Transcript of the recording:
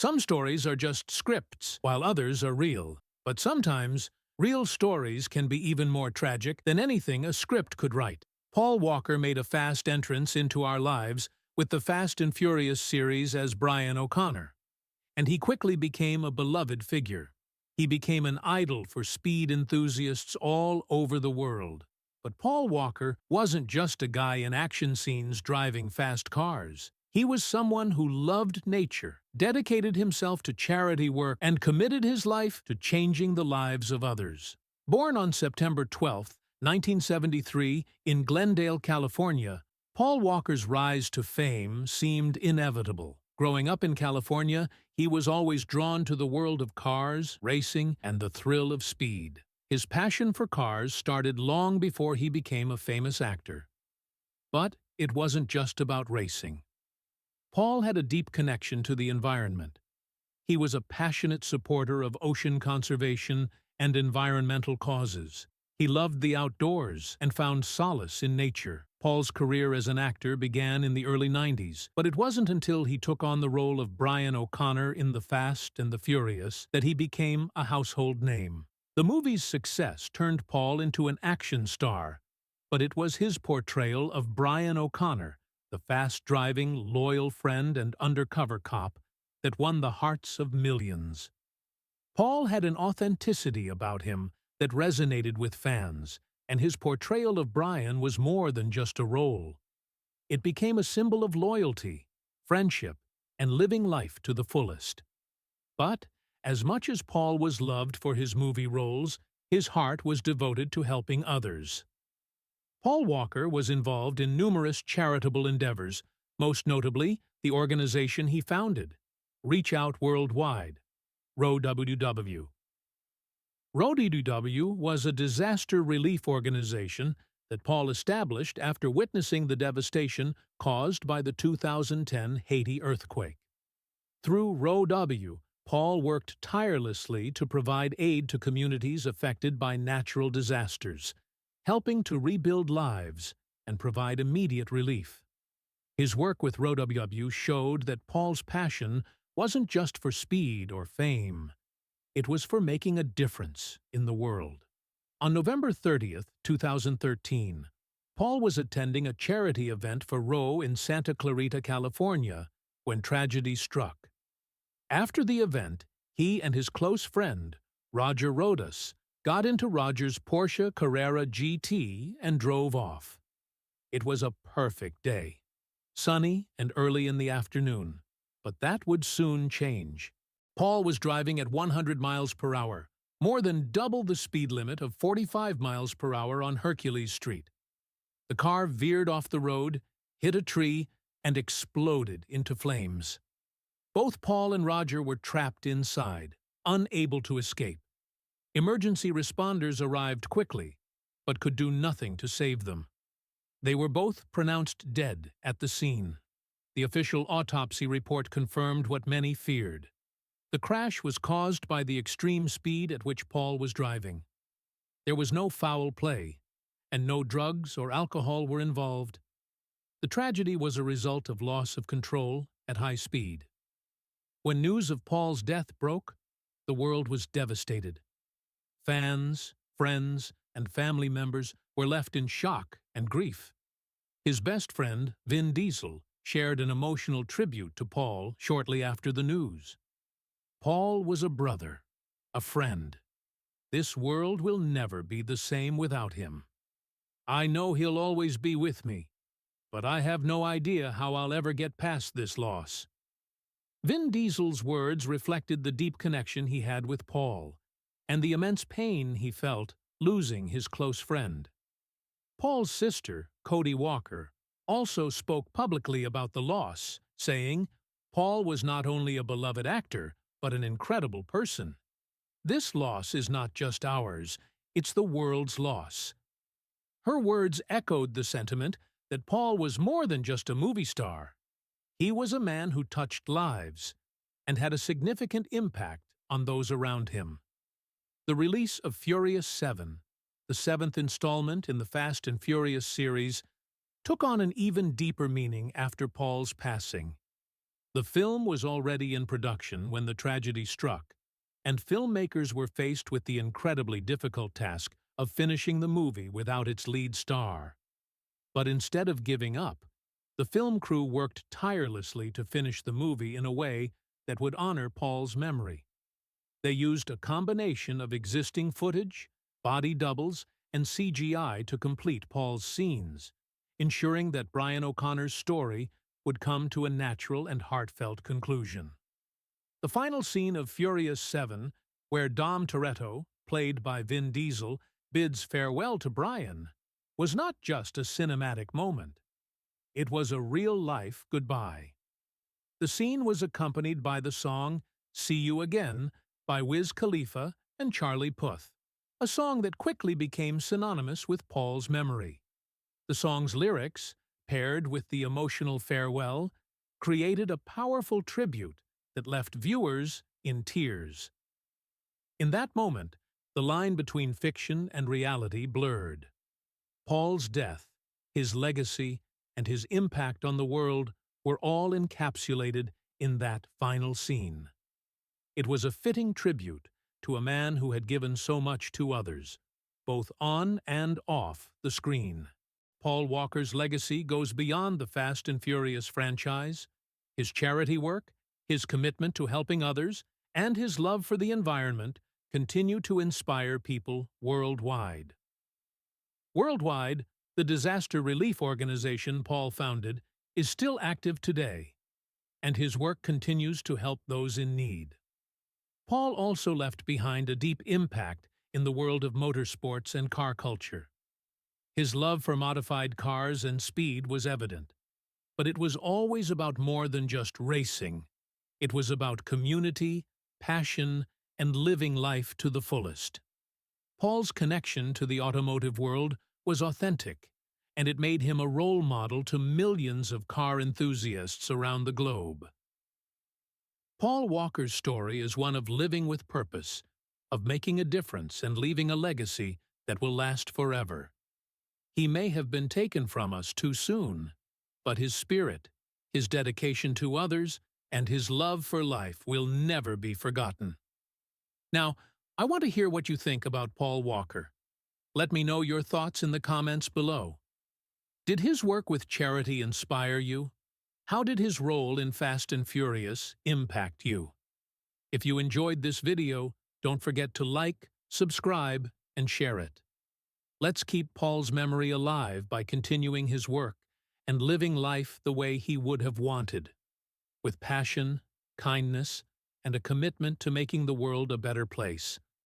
Some stories are just scripts, while others are real. But sometimes, real stories can be even more tragic than anything a script could write. Paul Walker made a fast entrance into our lives with the Fast and Furious series as Brian O'Connor, and he quickly became a beloved figure. He became an idol for speed enthusiasts all over the world. But Paul Walker wasn't just a guy in action scenes driving fast cars. He was someone who loved nature, dedicated himself to charity work, and committed his life to changing the lives of others. Born on September 12, 1973, in Glendale, California, Paul Walker's rise to fame seemed inevitable. Growing up in California, he was always drawn to the world of cars, racing, and the thrill of speed. His passion for cars started long before he became a famous actor. But it wasn't just about racing. Paul had a deep connection to the environment. He was a passionate supporter of ocean conservation and environmental causes. He loved the outdoors and found solace in nature. Paul's career as an actor began in the early 90s, but it wasn't until he took on the role of Brian O'Connor in The Fast and the Furious that he became a household name. The movie's success turned Paul into an action star, but it was his portrayal of Brian O'Connor, the fast-driving, loyal friend and undercover cop, that won the hearts of millions. Paul had an authenticity about him that resonated with fans, and his portrayal of Brian was more than just a role. It became a symbol of loyalty, friendship, and living life to the fullest. But, as much as Paul was loved for his movie roles, his heart was devoted to helping others. Paul Walker was involved in numerous charitable endeavors, most notably the organization he founded, Reach Out Worldwide, ROWW. ROWW was a disaster relief organization that Paul established after witnessing the devastation caused by the 2010 Haiti earthquake. Through ROWW, Paul worked tirelessly to provide aid to communities affected by natural disasters, helping to rebuild lives and provide immediate relief. His work with ROWW showed that Paul's passion wasn't just for speed or fame. It was for making a difference in the world. On November 30th, 2013, Paul was attending a charity event for Roe in Santa Clarita, California, when tragedy struck. After the event, he and his close friend, Roger Rodas, got into Roger's Porsche Carrera GT and drove off. It was a perfect day, sunny and early in the afternoon, but that would soon change. Paul was driving at 100 miles per hour, more than double the speed limit of 45 miles per hour on Hercules Street. The car veered off the road, hit a tree, and exploded into flames. Both Paul and Roger were trapped inside, unable to escape. Emergency responders arrived quickly, but could do nothing to save them. They were both pronounced dead at the scene. The official autopsy report confirmed what many feared. The crash was caused by the extreme speed at which Paul was driving. There was no foul play, and no drugs or alcohol were involved. The tragedy was a result of loss of control at high speed. When news of Paul's death broke, the world was devastated. Fans, friends, and family members were left in shock and grief. His best friend, Vin Diesel, shared an emotional tribute to Paul shortly after the news. Paul was a brother, a friend. This world will never be the same without him. I know he'll always be with me, but I have no idea how I'll ever get past this loss. Vin Diesel's words reflected the deep connection he had with Paul, and the immense pain he felt losing his close friend. Paul's sister, Cody Walker, also spoke publicly about the loss, saying, "Paul was not only a beloved actor, but an incredible person. This loss is not just ours, it's the world's loss." Her words echoed the sentiment that Paul was more than just a movie star. He was a man who touched lives and had a significant impact on those around him. The release of Furious 7, the seventh installment in the Fast and Furious series, took on an even deeper meaning after Paul's passing. The film was already in production when the tragedy struck, and filmmakers were faced with the incredibly difficult task of finishing the movie without its lead star. But instead of giving up, the film crew worked tirelessly to finish the movie in a way that would honor Paul's memory. They used a combination of existing footage, body doubles, and CGI to complete Paul's scenes, ensuring that Brian O'Connor's story would come to a natural and heartfelt conclusion. The final scene of Furious 7, where Dom Toretto, played by Vin Diesel, bids farewell to Brian, was not just a cinematic moment. It was a real-life goodbye. The scene was accompanied by the song "See You Again" by Wiz Khalifa and Charlie Puth, a song that quickly became synonymous with Paul's memory. The song's lyrics, paired with the emotional farewell, created a powerful tribute that left viewers in tears. In that moment, the line between fiction and reality blurred. Paul's death, his legacy, and his impact on the world were all encapsulated in that final scene. It was a fitting tribute to a man who had given so much to others, both on and off the screen. Paul Walker's legacy goes beyond the Fast and Furious franchise. His charity work, his commitment to helping others, and his love for the environment continue to inspire people worldwide. Worldwide, the disaster relief organization Paul founded is still active today, and his work continues to help those in need. Paul also left behind a deep impact in the world of motorsports and car culture. His love for modified cars and speed was evident, but it was always about more than just racing. It was about community, passion, and living life to the fullest. Paul's connection to the automotive world was authentic, and it made him a role model to millions of car enthusiasts around the globe. Paul Walker's story is one of living with purpose, of making a difference and leaving a legacy that will last forever. He may have been taken from us too soon, but his spirit, his dedication to others, and his love for life will never be forgotten. Now, I want to hear what you think about Paul Walker. Let me know your thoughts in the comments below. Did his work with charity inspire you? How did his role in Fast and Furious impact you? If you enjoyed this video, don't forget to like, subscribe, and share it. Let's keep Paul's memory alive by continuing his work and living life the way he would have wanted, with passion, kindness, and a commitment to making the world a better place.